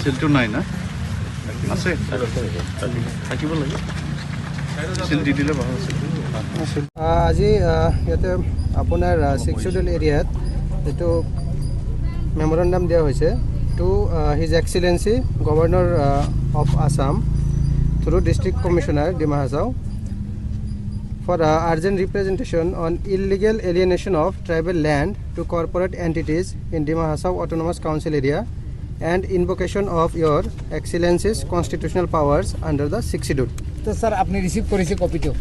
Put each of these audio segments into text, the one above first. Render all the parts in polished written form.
সিলটো নাই না আছে থাকিব লাগে সিল দি দিলে ভাল আছে আজি ইয়াতে আপোনাৰ 6 শিডিউল এৰিয়াত এটো মেমোৰেন্ডাম দিয়া হৈছে to his excellency governor of Assam through district commissioner Dima Hasao for urgent representation on illegal alienation of tribal land to corporate entities in Dima Hasao Autonomous Council area and invocation of your excellencies constitutional powers under the 6th schedule. तो sir आपने receive करिसे copy तो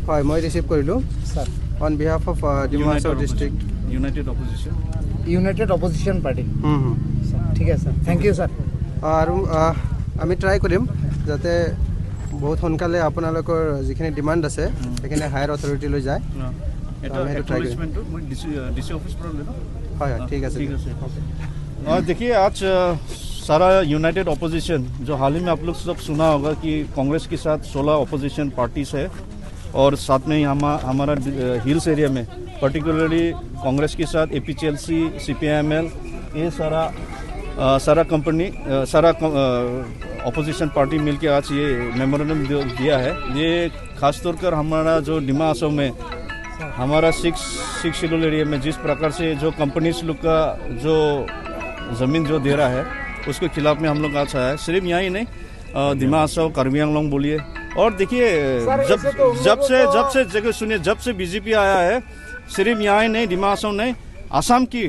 হয় মই receive কৰিলো sir on behalf of Dima Hasao district United opposition party ঠিক আছে sir thank you sir আৰু আমি ট্রাই কৰিম যাতে বহুত সোনকালে আপোনালোকৰ যিখিনি ডিমান্ড আছে সেইখিনি হায়াৰ অথৰিটি লৈ যায় এটা একনলেজমেন্ট মই ডিসি অফিস पर ले लो হয় ঠিক আছে और देखिए आज सारा यूनाइटेड अपोजिशन जो हाल ही में आप लोग सब सुना होगा कि कांग्रेस के साथ 16 अपोजिशन पार्टीज है और साथ में ही हमारा हिल्स एरिया में पर्टिकुलरली कांग्रेस के साथ एपीसीएलसी सीपीआईएमएल ये सारा कंपनी सारा अपोजिशन पार्टी मिलके आज ये मेमोरेंडम दिया है। ये खासतौर पर हमारा जो डिमा हासाओ में हमारा 6 शिड्यूल एरिया में जिस प्रकार से जो कंपनीज लोग का जो ज़मीन जो दे रहा है उसके खिलाफ में हम लोग आज आया है। सिर्फ यहाँ ही नहीं डिमा हासाओ कार्बी आंगलोंग बोलिए और देखिए जब से जगह सुनिए जब से बीजेपी आया है सिर्फ यहाँ ही नहीं डिमा हासाओ नहीं आसाम की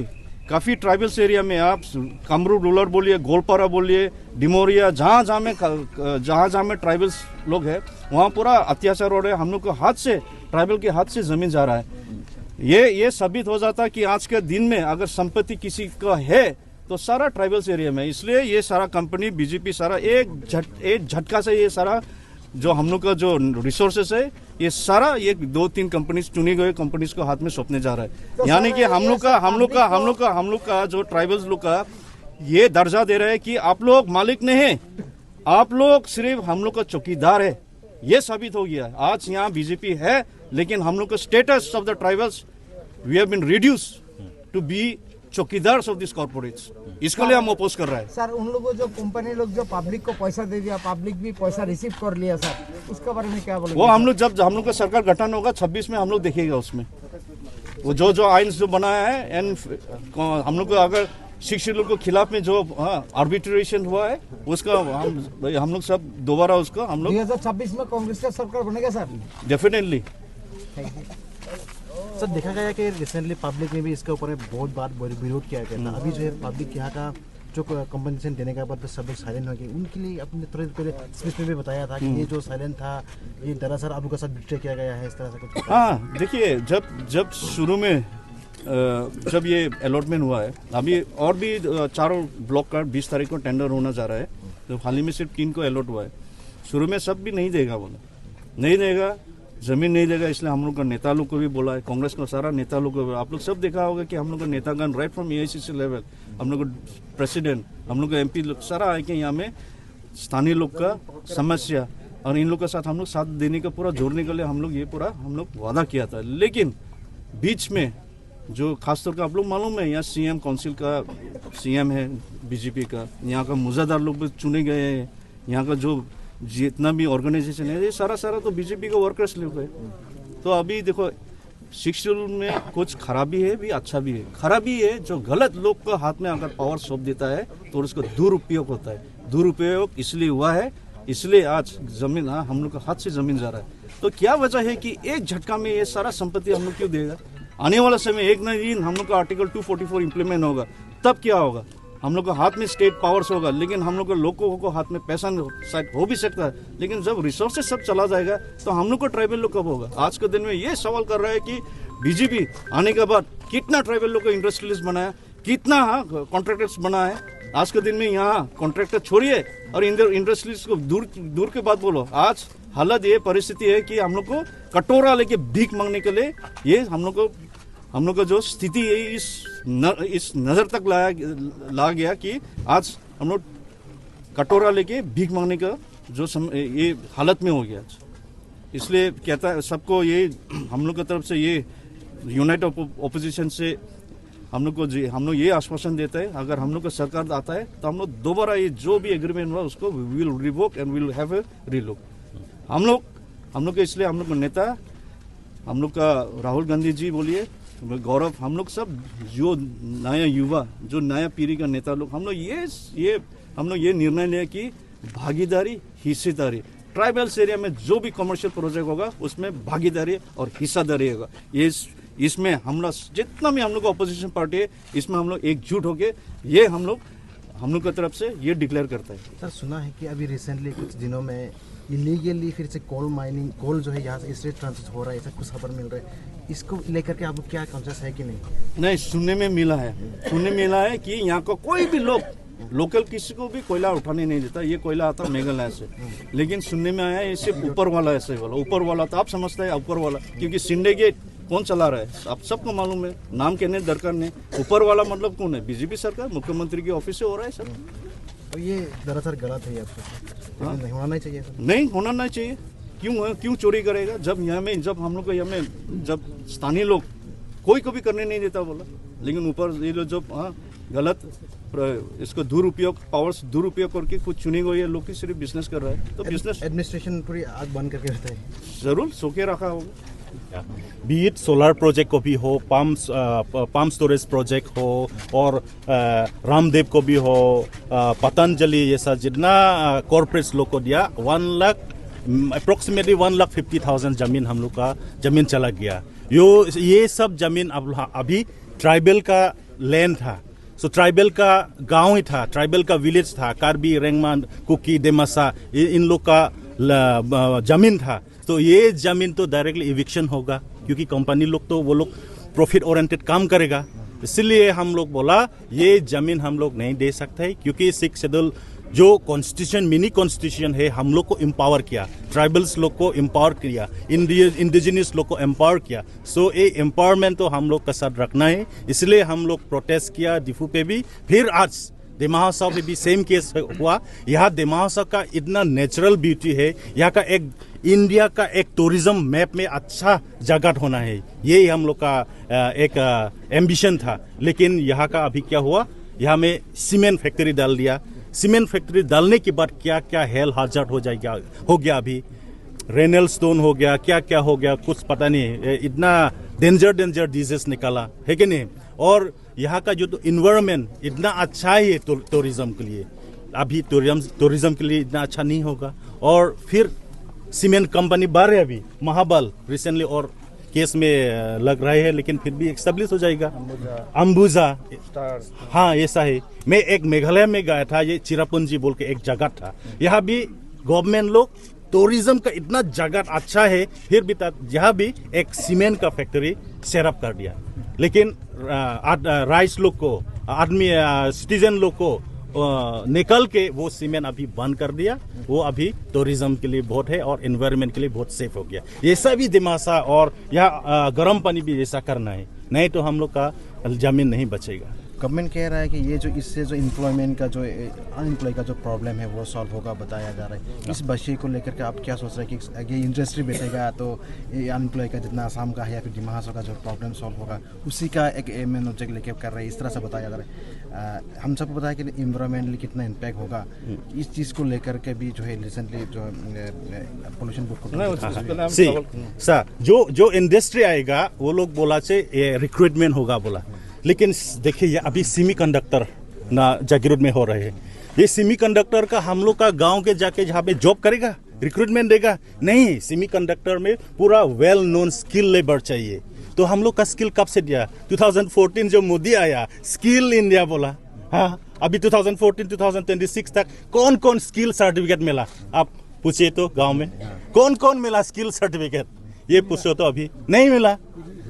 काफ़ी ट्राइबल्स एरिया में आप कामरूप रूरल बोलिए गोलपारा बोलिए डिमोरिया जहाँ में ट्राइबल्स लोग हैं वहाँ पूरा अत्याचार हो रहे हैं। हम लोग को हाथ से ट्राइबल के हाथ से ज़मीन जा रहा है। ये साबित हो जाता है कि आज के दिन में अगर संपत्ति किसी का है तो सारा ट्राइबल्स एरिया में, इसलिए ये सारा कंपनी बीजेपी सारा एक झटका से ये सारा जो हम लोग का जो रिसोर्सेस है ये सारा ये 2-3 कंपनीज चुनी गए कंपनीज को हाथ में सौंपने जा रहा है। तो यानी कि हम लोग का जो ट्राइबल्स लोग का ये दर्जा दे रहे हैं कि आप लोग मालिक नहीं है, आप लोग सिर्फ हम लोग का चौकीदार है। ये साबित हो गया आज यहाँ बीजेपी है लेकिन हम लोग का status of the tribals we have been reduce to be चौकीदार ऑफ दिस कॉर्पोरेट्स। इसके लिए हम अपोज कर रहे हैं। सर उन लोगों जो कंपनी लोग जो पब्लिक को पैसा दे दिया, पब्लिक भी पैसा रिसीव कर लिया सर, उसके बारे में क्या बोलेंगे? वो हम लोग जब हम लोग का सरकार गठन होगा 26 में हम लोग देखेगा उसमें वो जो आइन जो बनाया है एंड हम लोग को अगर 6 शिड्यूल के खिलाफ में जो आर्बिट्रेशन हुआ है उसका हम लोग सब दोबारा उसका हम लोग 2026 में कांग्रेस का सरकार बनेगा सर डेफिनेटली। सर देखा गया कि रिसेंटली पब्लिक ने भी इसके ऊपर बहुत बार विरोध किया गया था। अभी जो है पब्लिक यहाँ का जो कंपनसेशन देने के बाद सब लोग साइलेंट हो गए। उनके लिए अपने तुरंत पहले स्पीच में भी बताया था कि ये जो साइलेंट था ये दरअसल आप लोग के साथ बिट्रे किया गया है, इस तरह से कुछ। हाँ देखिए जब शुरू में जब ये अलॉटमेंट हुआ है अभी और भी 4 ब्लॉक का 20 तारीख को टेंडर होना जा रहा है तो हाल ही में सिर्फ 3 को अलॉट हुआ है। शुरू में सब भी नहीं देगा बोला, नहीं देगा जमीन नहीं देगा, इसलिए हम लोग का नेता लोग को भी बोला है, कांग्रेस का सारा नेता लोग को। आप लोग सब देखा होगा कि हम लोग का नेतागण राइट फ्रॉम एआईसीसी लेवल हम लोग का प्रेसिडेंट हम लोग का एमपी लोग सारा आए के यहाँ में स्थानीय लोग का समस्या और इन लोग के साथ हम लोग साथ देने का पूरा जोड़ने के लिए हम लोग वादा किया था। लेकिन बीच में जो खासतौर का आप लोग मालूम है, यहाँ सीएम काउंसिल का सीएम है बीजेपी का, यहाँ का मुजादार लोग भी चुने गए हैं, यहाँ का जो जितना भी ऑर्गेनाइजेशन है ये सारा तो बीजेपी का वर्कर्स लोग है। तो अभी देखो 6 शेड्यूल में कुछ खराबी है भी अच्छा भी है। खराबी है जो गलत लोग को हाथ में अगर पावर सौंप देता है तो उसको दुरुपयोग होता है। दुरुपयोग इसलिए हुआ है, इसलिए आज जमीन हम लोग का हाथ से जमीन जा रहा है। तो क्या वजह है कि एक झटका में ये सारा संपत्ति हम लोग क्यों देगा? आने वाला समय एक न दिन हम लोग का आर्टिकल 244 इम्प्लीमेंट होगा, तब क्या होगा? हम लोग के हाथ में स्टेट पावर्स होगा, लेकिन हम लोग के लोगों को हाथ में पैसा शायद हो भी सकता है, लेकिन जब रिसोर्सेज सब चला जाएगा तो हम लोग को ट्राइबल लोग कब होगा? आज के दिन में ये सवाल कर रहा है कि बीजेपी आने के बाद कितना ट्राइबल लोग को इंडस्ट्रियलिस्ट बनाया, कितना कॉन्ट्रैक्टर्स बनाया है। आज के दिन में यहाँ कॉन्ट्रैक्टर छोड़िए और इंडस्ट्रियलिस्ट को दूर के बात बोलो। आज हालत ये परिस्थिति है कि हम लोग को कटोरा लेके भीख मांगने के लिए ये हम लोग का जो स्थिति है इस नज़र तक ला गया कि आज हम लोग कटोरा लेके भीख मांगने का जो ये हालत में हो गया। इसलिए कहता है सबको ये हम लोग की तरफ से ये यूनाइटेड ओपोजिशन से हम लोग ये आश्वासन देते हैं, अगर हम लोग का सरकार आता है तो हम लोग दोबारा ये जो भी एग्रीमेंट हुआ उसको will revoke and will have a relook. हम लोग के इसलिए हम लोग का नेता, हम लोग का राहुल गांधी जी बोलिए, गौरव, हम लोग सब जो नया युवा, जो नया पीढ़ी का नेता लोग, हम लोग ये निर्णय लिया कि भागीदारी, हिस्सेदारी, ट्राइबल्स एरिया में जो भी कमर्शियल प्रोजेक्ट होगा उसमें भागीदारी और हिस्सेदारी होगा। ये इसमें हम लोग जितना भी हम लोग अपोजिशन पार्टी है, इसमें हम लोग एकजुट होके ये हम लोग की तरफ से ये डिक्लेयर करता है। सर, सुना है कि अभी रिसेंटली कुछ दिनों में इलीगली फिर से कोल जो है यहाँ से इसलिए ट्रांसफर हो रहा है, ऐसा कुछ खबर मिल रहा है। इसको लेकर के आपको क्या कॉन्शियस है कि नहीं? नहीं, सुनने में मिला है कि यहाँ का कोई भी लोकल किसी को भी कोयला उठाने नहीं देता। ये कोयला आता मेघालय से, लेकिन सुनने में आया है इससे ऊपर वाला ऐसे वाला, ऊपर वाला तो आप समझते हैं ऊपर वाला, क्योंकि सिंडिकेट कौन चला रहा है आप सबको मालूम है, नाम कहने दरकार नहीं। ऊपर वाला मतलब कौन है? बीजेपी सरकार, मुख्यमंत्री के ऑफिस से हो रहा है सब। और ये दरअसल गलत है, आपको नहीं होना चाहिए। नहीं होना नहीं चाहिए। क्यों चोरी करेगा? जब हम लोग को यहाँ में जब स्थानीय लोग कोई को भी करने नहीं देता बोला, लेकिन ऊपर ये लोग जो गलत इसको पावर्स दुरुपयोग करके कुछ चुने गए लोग की सिर्फ बिजनेस कर रहा है। तो बिजनेस एडमिनिस्ट्रेशन पूरी आग बंद करके रहता है, जरूर सोके रखा होगा। बीट सोलर प्रोजेक्ट को भी हो, पाम स्टोरेज प्रोजेक्ट हो, और रामदेव को भी हो, पतंजलि, ये सब जितना कॉर्पोरेट्स लोग को दिया, अप्रोक्सीमेटली 1,50,000 जमीन हम लोग का जमीन चला गया। ये सब जमीन अभी ट्राइबल का लैंड था, सो ट्राइबल का गांव ही था, ट्राइबल का विलेज था, कार्बी, रेंगमान, कुकी, देमासा, इन लोग का जमीन था। तो ये जमीन तो डायरेक्टली इविक्शन होगा, क्योंकि कंपनी लोग तो वो लोग प्रॉफिट ओरिएंटेड काम करेगा। इसलिए हम लोग बोला ये जमीन हम लोग नहीं दे सकते, क्योंकि 6 शेड्यूल जो कॉन्स्टिट्यूशन, मिनी कॉन्स्टिट्यूशन है, हम लोग को एम्पावर किया, ट्राइबल्स लोग को एम्पावर किया, इंडिजिनियस लोग को एम्पावर किया। सो ये एम्पावरमेंट तो हम लोग का साथ रखना है, इसलिए हम लोग प्रोटेस्ट किया डिफू पे भी। फिर आज दिमाहासाव में भी सेम केस हुआ। यहाँ दिमाहासाव का इतना नेचुरल ब्यूटी है, यहाँ का एक इंडिया का एक टूरिज्म मैप में अच्छा जगह होना है, ये हम लोग का एक एम्बिशन था। लेकिन यहाँ का अभी क्या हुआ, यहाँ में सीमेंट फैक्ट्री डाल दिया। सीमेंट फैक्ट्री डालने के बाद क्या क्या हेल हाजर हो गया अभी रेनल स्टोन हो गया, क्या क्या हो गया कुछ पता नहीं। इतना डेंजर डिजीज निकाला है कि नहीं। और यहाँ का जो इन्वायरमेंट इतना अच्छा है टूरिज्म के लिए, अभी टूरिज्म के लिए इतना अच्छा नहीं होगा। और फिर सीमेंट कंपनी बढ़ रहे अभी महाबल रिसेंटली और केस में लग रहे हैं, लेकिन फिर भी एस्टेब्लिश हो जाएगा। अंबुजा, हाँ ऐसा है। मैं एक मेघालय में गया था, ये चिरापुंजी बोल के एक जगह था, यहाँ भी गवर्नमेंट लोग टूरिज्म का इतना जगह अच्छा है, फिर भी यहाँ भी एक सीमेंट का फैक्ट्री सेटअप कर दिया। लेकिन राइस लोग को, आदमी सिटीजन लोग को निकल के वो सीमेंट अभी बंद कर दिया। वो अभी टूरिज्म के लिए बहुत है और एनवायरनमेंट के लिए बहुत सेफ हो गया। ये सभी दिमासा और यहाँ गर्म पानी भी ऐसा करना है, नहीं तो हम लोग का जमीन नहीं बचेगा। गवर्नमेंट कह रहा है कि ये जो इससे जो एम्प्लॉयमेंट का जो अनएम्प्लॉय का जो प्रॉब्लम है वो सॉल्व होगा बताया जा रहा है। इस विषय को लेकर के आप क्या सोच रहे हैं कि ये इंडस्ट्री बैठेगा तो ये अनएम्प्लॉय का जितना आसाम का है या फिर डिमा हासाओ का जो प्रॉब्लम सॉल्व होगा उसी का एक मेन ऑब्जेक्ट लेके कर रहे हैं, इस तरह से बताया जा रहा है। हम सबको पता है कि इन्वायरमेंटली कितना इम्पैक्ट होगा, इस चीज़ को लेकर के भी जो है रिसेंटली जो पोल्यूशन बोर्ड को जो इंडस्ट्री आएगा वो लोग बोला रिक्रूटमेंट होगा बोला, लेकिन देखिए ये अभी सेमीकंडक्टर ना जागीरोड में हो रहे हैं। ये सेमीकंडक्टर का हम लोग का गांव के जाके जहाँ पे जॉब करेगा, रिक्रूटमेंट देगा नहीं। सेमीकंडक्टर में पूरा वेल नोन स्किल लेबर चाहिए, तो हम लोग का स्किल कब से दिया? 2014 जो मोदी आया स्किल इंडिया बोला, हाँ अभी 2014-2026 तक कौन कौन स्किल सर्टिफिकेट मिला? आप पूछिए तो गांव में कौन कौन मिला स्किल सर्टिफिकेट, ये पूछो तो अभी नहीं मिला।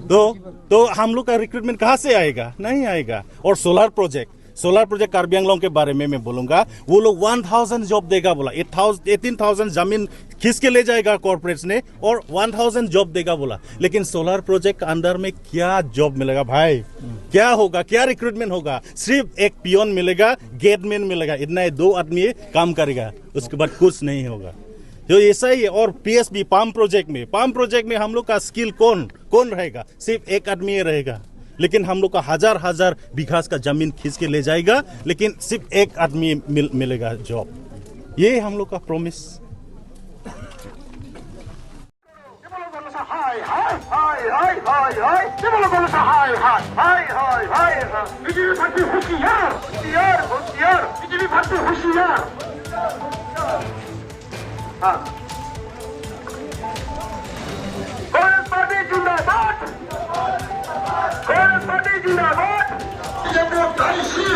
तो हम लोग का रिक्रूटमेंट कहाँ से आएगा? नहीं आएगा। और सोलर प्रोजेक्ट कार्बी आंगलोंग के बारे में मैं बोलूंगा, वो लोग 1000 जॉब देगा बोला, 18,000 जमीन खींच के ले जाएगा कॉर्पोरेट्स ने और 1000 जॉब देगा बोला। लेकिन सोलर प्रोजेक्ट के अंदर में क्या जॉब मिलेगा भाई? क्या होगा? क्या रिक्रूटमेंट होगा? सिर्फ एक पियोन मिलेगा, गेटमैन मिलेगा, इतना 2 आदमी काम करेगा, उसके बाद कुछ नहीं होगा। तो ऐसा ही है। और पीएसबी पाम प्रोजेक्ट में हम लोग का स्किल कौन रहेगा? सिर्फ एक आदमी रहेगा, लेकिन हम लोग का हजार बीघा का जमीन खींच के ले जाएगा, लेकिन सिर्फ एक आदमी मिलेगा जॉब। ये हम लोग का प्रॉमिस। कांग्रेस पार्टी जिंदाबाद, कांग्रेस पार्टी जिंदाबाद। जेब्रो दाइशी,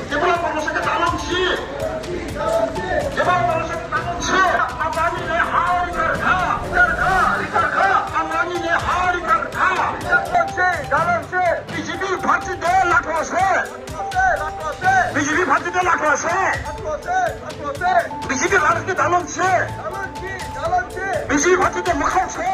जेब्रो प्रमोशन के तालम शी, जेब्रो प्रमोशन के तालम शी। अम्बानी ने हार कर खा, अम्बानी ने हार कर खा। डॉलर से बीजेपी भर्ती 2 लाख से, बीजेपी भर्ती 2 लाख से, बीजेपी भारत के तालम से, बीजेपी भर्ती के मखौल से।